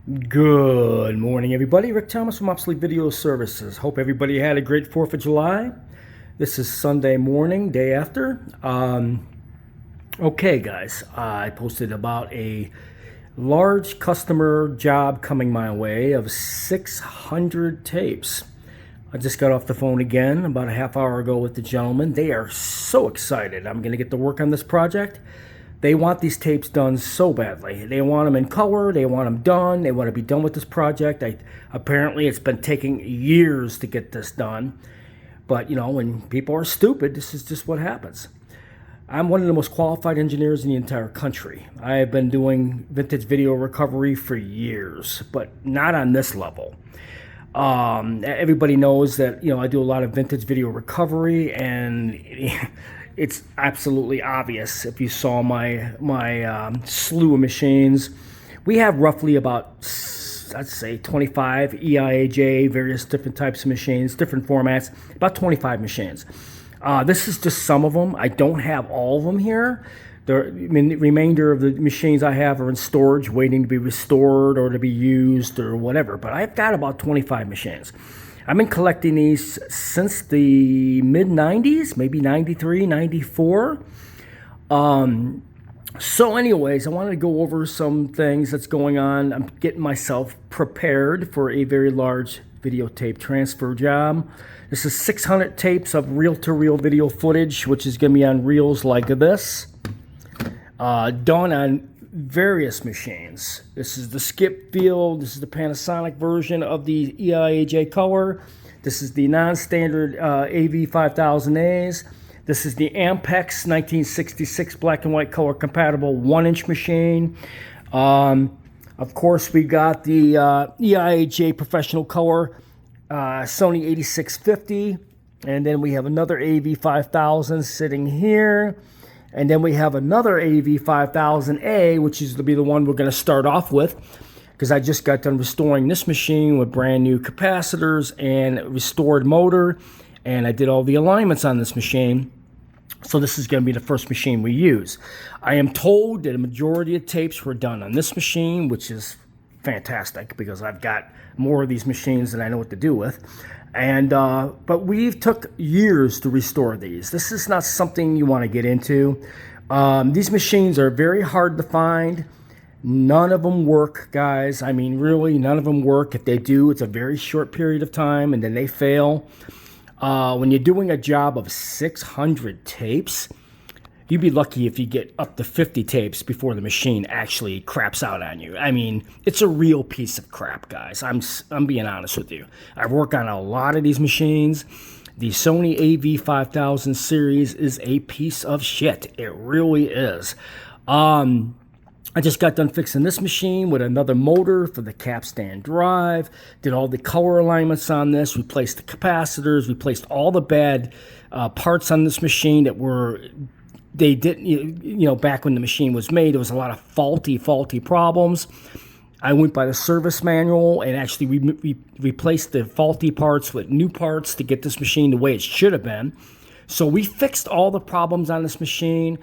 Good morning, everybody. Rick Thomas from Obsolete Video Services. Hope everybody had a great 4th of July. This is Sunday morning, day after. Okay, guys, I posted about a large customer job coming my way of 600 tapes. I just got off the phone again about a half hour ago with the gentleman. They are so excited I'm going to get to work on this project. They want these tapes done so badly. They want them in color. They want them done. They want to be done with this project. Apparently, it's been taking years to get this done. But, you know, when people are stupid, this is just what happens. I'm one of the most qualified engineers in the entire country. I have been doing vintage video recovery for years, but not on this level. Everybody knows that, you know, I do a lot of vintage video recovery, and it's absolutely obvious if you saw my slew of machines. We have roughly about, I'd say, 25 EIAJ, various different types of machines, different formats, about 25 machines. This is just some of them. I don't have all of them here. The remainder of the machines I have are in storage, waiting to be restored or to be used or whatever. But I've got about 25 machines. I've been collecting these since the mid-90s, maybe 93, 94. So anyways, I wanted to go over some things that's going on. I'm getting myself prepared for a very large videotape transfer job. This is 600 tapes of reel-to-reel video footage, which is going to be on reels like this. Done on various machines. This is the skip field. This is the Panasonic version of the EIAJ color. This is the non-standard Av-5000As. This is the Ampex 1966 black and white color compatible 1-inch machine. Of course, we got the EIAJ professional color Sony 8650, and then we have another Av-5000 sitting here. And then we have another Av-5000A, which is to be the one we're going to start off with, because I just got done restoring this machine with brand new capacitors and restored motor, and I did all the alignments on this machine. So this is going to be the first machine we use. I am told that a majority of tapes were done on this machine, which is fantastic because I've got more of these machines than I know what to do with. And but we've took years to restore these. This is not something you want to get into. These machines are very hard to find. None of them work, guys. I mean, really, none of them work. If they do, it's a very short period of time, and then they fail. When you're doing a job of 600 tapes, you'd be lucky if you get up to 50 tapes before the machine actually craps out on you. I mean, it's a real piece of crap, guys. I'm being honest with you. I work on a lot of these machines. The Sony Av-5000 series is a piece of shit. It really is. I just got done fixing this machine with another motor for the capstan drive. Did all the color alignments on this. Replaced the capacitors. Replaced all the bad parts on this machine that were... They didn't, you know, back when the machine was made, there was a lot of faulty problems. I went by the service manual and actually replaced the faulty parts with new parts to get this machine the way it should have been. So we fixed all the problems on this machine.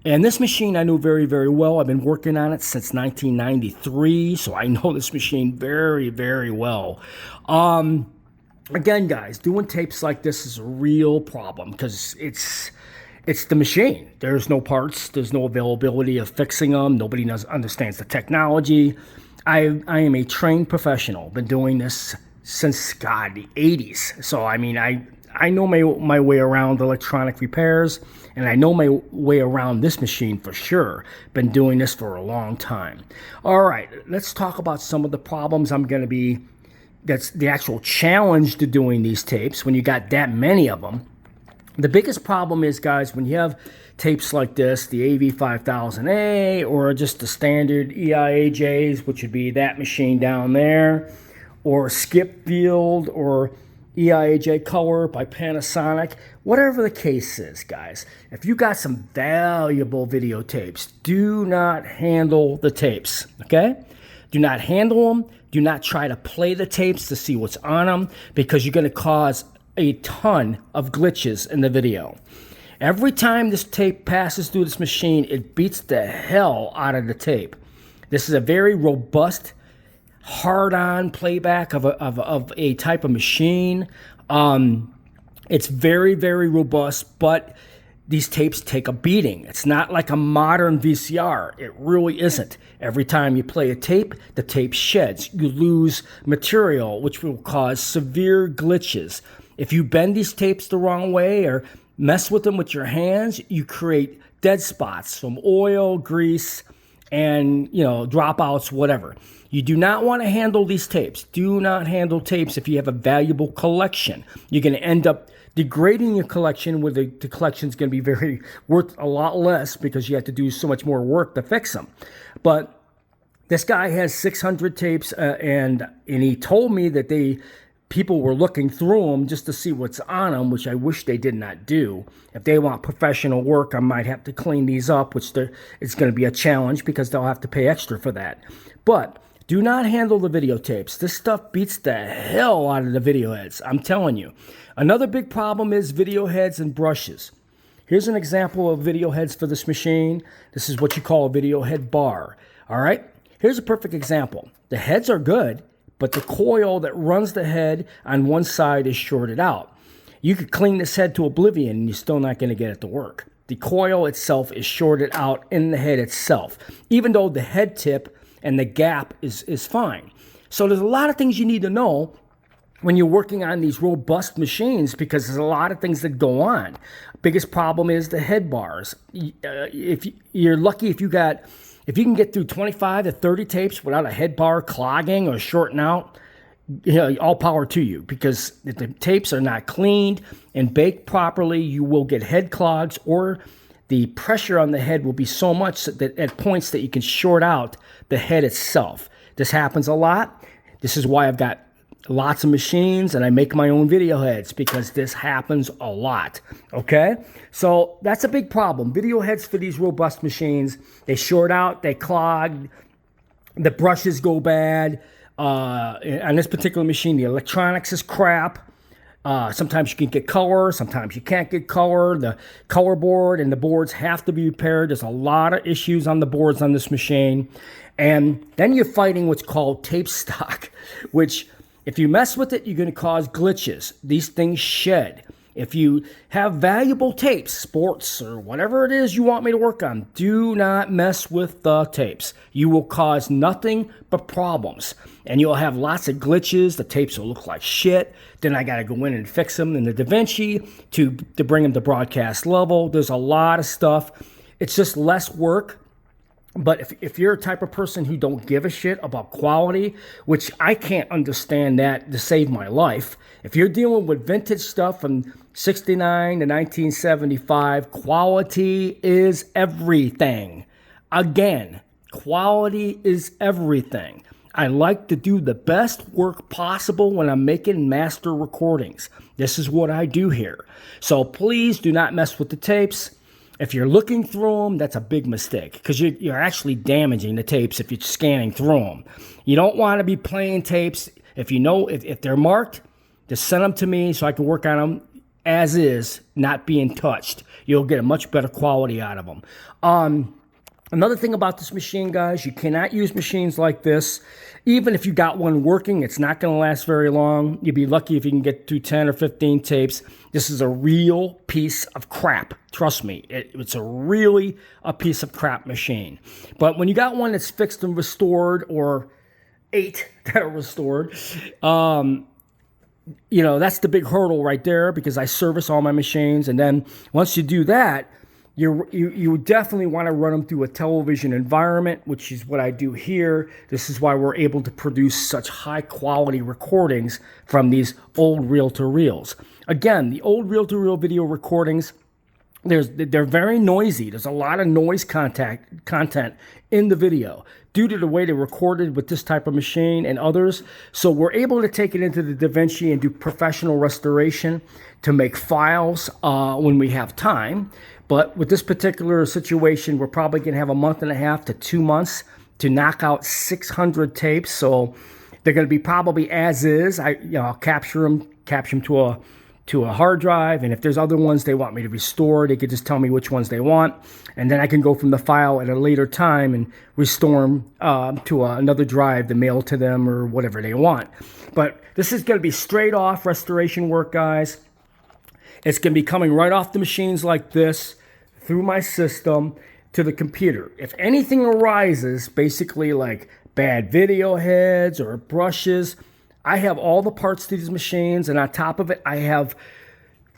And this machine I knew very, very well. I've been working on it since 1993, so I know this machine very, very well. Again, guys, doing tapes like this is a real problem because it's the machine. There's no parts. There's no availability of fixing them. Nobody understands the technology. I am a trained professional. Been doing this since, God, the 80s. So, I mean, I know my way around electronic repairs, and I know my way around this machine for sure. Been doing this for a long time. All right, let's talk about some of the problems that's the actual challenge to doing these tapes when you got that many of them. The biggest problem is, guys, when you have tapes like this, the Av-5000A or just the standard EIAJs, which would be that machine down there, or Skip Field or EIAJ Color by Panasonic, whatever the case is, guys, if you got some valuable videotapes, do not handle the tapes, okay? Do not handle them. Do not try to play the tapes to see what's on them, because you're going to cause a ton of glitches in the video. Every time this tape passes through this machine, it beats the hell out of the tape. This is a very robust, hard-on playback of a type of machine. It's very, very robust, but these tapes take a beating. It's not like a modern VCR. It really isn't. Every time you play a tape, the tape sheds. You lose material, which will cause severe glitches. If you bend these tapes the wrong way or mess with them with your hands, you create dead spots from oil, grease, and dropouts, whatever. You do not want to handle these tapes. Do not handle tapes if you have a valuable collection. You're going to end up degrading your collection, where the collection is going to be worth a lot less because you have to do so much more work to fix them. But this guy has 600 tapes, and he told me that people were looking through them just to see what's on them, which I wish they did not do. If they want professional work, I might have to clean these up, which it's going to be a challenge because they'll have to pay extra for that. But do not handle the videotapes. This stuff beats the hell out of the video heads. I'm telling you. Another big problem is video heads and brushes. Here's an example of video heads for this machine. This is what you call a video head bar. All right? Here's a perfect example. The heads are good, but the coil that runs the head on one side is shorted out. You could clean this head to oblivion and you're still not going to get it to work. The coil itself is shorted out in the head itself, even though the head tip and the gap is fine. So there's a lot of things you need to know when you're working on these robust machines, because there's a lot of things that go on. Biggest problem is the head bars. If you're lucky, if you can get through 25 to 30 tapes without a head bar clogging or shorting out, all power to you, because if the tapes are not cleaned and baked properly, you will get head clogs, or the pressure on the head will be so much that at points that you can short out the head itself. This happens a lot. This is why I've got lots of machines and I make my own video heads, because this happens a lot. Okay? So that's a big problem. Video heads for these robust machines, they short out, they clog, the brushes go bad. On this particular machine, the electronics is crap. Sometimes you can get color, sometimes you can't get color. The color board and the boards have to be repaired. There's a lot of issues on the boards on this machine. And then you're fighting what's called tape stock, which if you mess with it, you're going to cause glitches. These things shed. If you have valuable tapes, sports or whatever it is you want me to work on, do not mess with the tapes. You will cause nothing but problems. And you'll have lots of glitches. The tapes will look like shit. Then I got to go in and fix them in the DaVinci to bring them to broadcast level. There's a lot of stuff. It's just less work. But if you're a type of person who don't give a shit about quality, which I can't understand that to save my life, if you're dealing with vintage stuff from 69 to 1975, quality is everything. Again, quality is everything. I like to do the best work possible when I'm making master recordings. This is what I do here. So please do not mess with the tapes. If you're looking through them, that's a big mistake, because you're actually damaging the tapes if you're scanning through them. You don't want to be playing tapes. If you know, if they're marked, just send them to me so I can work on them as is, not being touched. You'll get a much better quality out of them. Another thing about this machine, guys, you cannot use machines like this. Even if you got one working, it's not going to last very long. You'd be lucky if you can get through 10 or 15 tapes. This is a real piece of crap. Trust me, it's really a piece of crap machine. But when you got one that's fixed and restored, or 8 that are restored, that's the big hurdle right there, because I service all my machines. And then once you do that, you definitely want to run them through a television environment, which is what I do here. This is why we're able to produce such high quality recordings from these old reel-to-reels. Again, the old reel-to-reel video recordings, they're very noisy. There's a lot of noise content in the video due to the way they're recorded with this type of machine and others. So we're able to take it into the DaVinci and do professional restoration to make files when we have time. But with this particular situation, we're probably going to have a month and a half to 2 months to knock out 600 tapes. So they're going to be probably as is. I'll capture them to a to a hard drive, and if there's other ones they want me to restore, they could just tell me which ones they want, and then I can go from the file at a later time and restore them to another drive to mail to them or whatever they want. But this is going to be straight off restoration work, guys. It's going to be coming right off the machines like this, through my system, to the computer. If anything arises, basically like bad video heads or brushes, I have all the parts to these machines, and on top of it, I have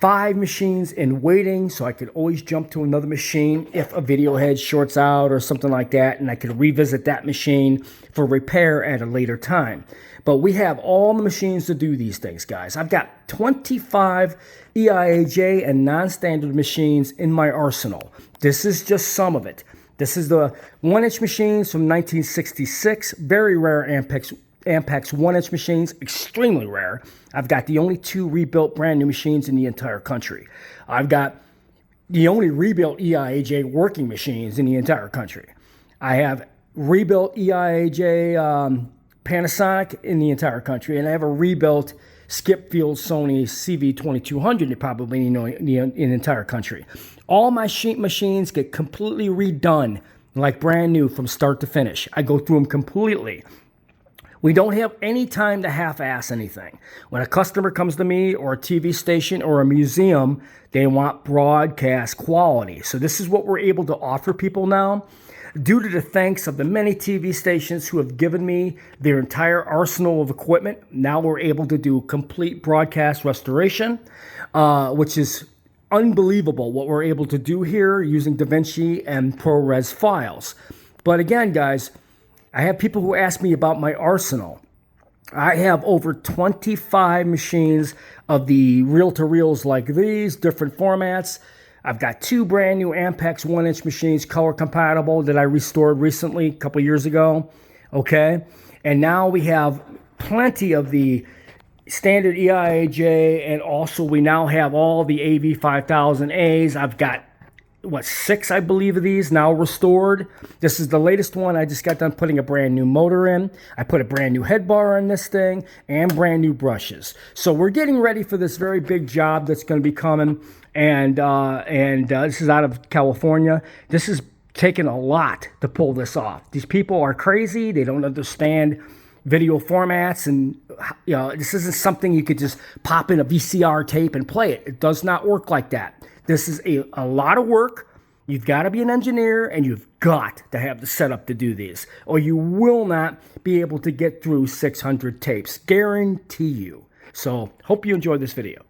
5 machines in waiting, so I could always jump to another machine if a video head shorts out or something like that, and I could revisit that machine for repair at a later time. But we have all the machines to do these things, guys. I've got 25 EIAJ and non-standard machines in my arsenal. This is just some of it. This is the 1-inch machines from 1966, very rare Ampex 1-inch machines, extremely rare. I've got the only 2 rebuilt brand new machines in the entire country. I've got the only rebuilt EIAJ working machines in the entire country. I have rebuilt EIAJ Panasonic in the entire country, and I have a rebuilt Skip Field Sony CV2200 you probably know in the entire country. All my sheet machines get completely redone, like brand new from start to finish. I go through them completely. We don't have any time to half-ass anything. When a customer comes to me, or a TV station or a museum, they want broadcast quality. So this is what we're able to offer people now. Due to the thanks of the many TV stations who have given me their entire arsenal of equipment, now we're able to do complete broadcast restoration, which is unbelievable what we're able to do here using DaVinci and ProRes files. But again, guys, I have people who ask me about my arsenal. I have over 25 machines of the reel-to-reels like these, different formats. I've got 2 brand new Ampex 1-inch machines, color compatible, that I restored recently, a couple years ago. Okay? And now we have plenty of the standard EIAJ, and also we now have all the Av-5000As. I've got 6, I believe, of these now restored. This is the latest one. I just got done putting a brand new motor in. I put a brand new head bar on this thing and brand new brushes. So we're getting ready for this very big job that's going to be coming. And this is out of California. This is taking a lot to pull this off. These people are crazy. They don't understand video formats, and this isn't something you could just pop in a VCR tape and play it. It does not work like that. This is a lot of work. You've got to be an engineer, and you've got to have the setup to do these, or you will not be able to get through 600 tapes. Guarantee you. So, hope you enjoyed this video.